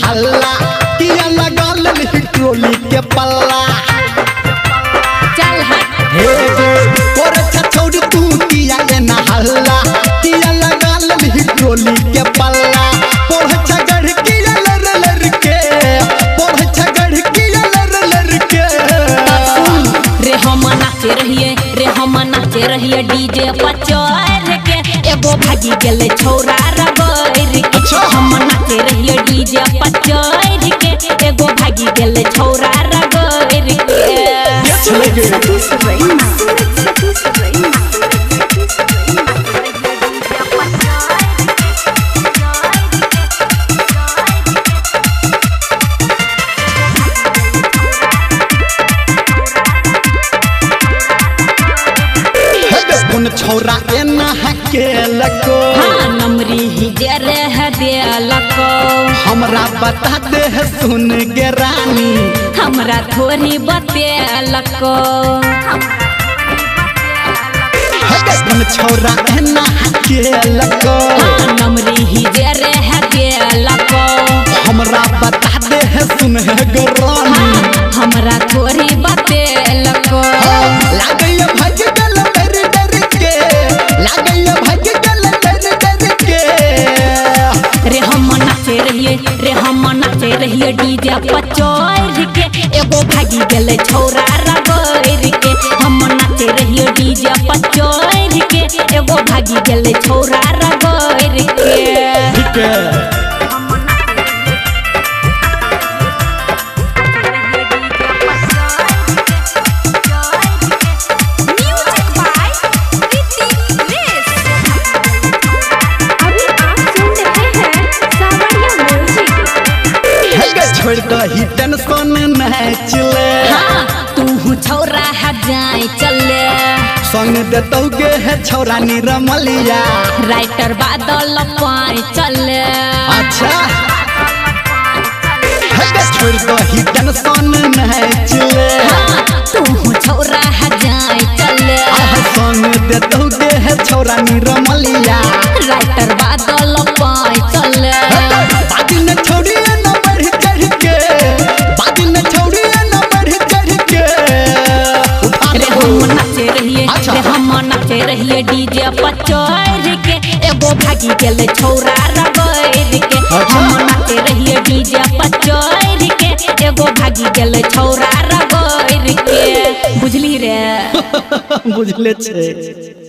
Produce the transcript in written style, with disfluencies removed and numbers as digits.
हल्ला किया लगा ले ट्रोली के पल्ला चल हे और छोड़ तू किया ना हल्ला किया लगा ले ट्रोली के पल्ला पोढ़ झगड़ किया लर लर के पोढ़ झगड़ किया लर लर के रे हम नाचे रहिए डीजे पर चढ़ के एगो भागी गेले छौरा रगड़ के हम नाचे रहिए डीजे पर चढ़ के एगो भागी गेले छौरा रगड़ छौरा एना के लको हाँ नमरी ही जरे है देलको हमरा बता दे सुन के रानी हमरा थोड़ी बतेलको छौरा एना के लको हाँ नमरी ही जरे है देलको हमरा बता दे सुन के रानी हमरा थोड़ी बतेलको लागैया भज गल डर डर के लागैया भज गल डर डर के रे हम नाचे रहिए डीजे पर चढ़ के एगो भागी गेले छौरा रगड़ के हम नाचे रहिए डीजे पर चढ़ के एगो भागी गेले छौरा रगड़ के छोड़ दही टेंशन मैच ले तू छौरा है जाए चले संग देतौगे है छौरा निरमलिया राइटर बादल पाए चले अच्छा छोड़ दही टेंशन मैच ले तू छौरा है जाए चले संग देतौगे है छौरा निरमलिया राइटर बादल पाए चले बादी न छोड़ी न बढ़ चढ़ के बादी न छोड़ी न बढ़ चढ़ के रे हम नाचे रहिए डीजे पर चढ़ के एगो भागी गेले छौरा रगड़ के हम नाचे रहिए डीजे पर चढ़ के एगो भागी गेले छौरा रगड़ के बुझली रे बुझले छे।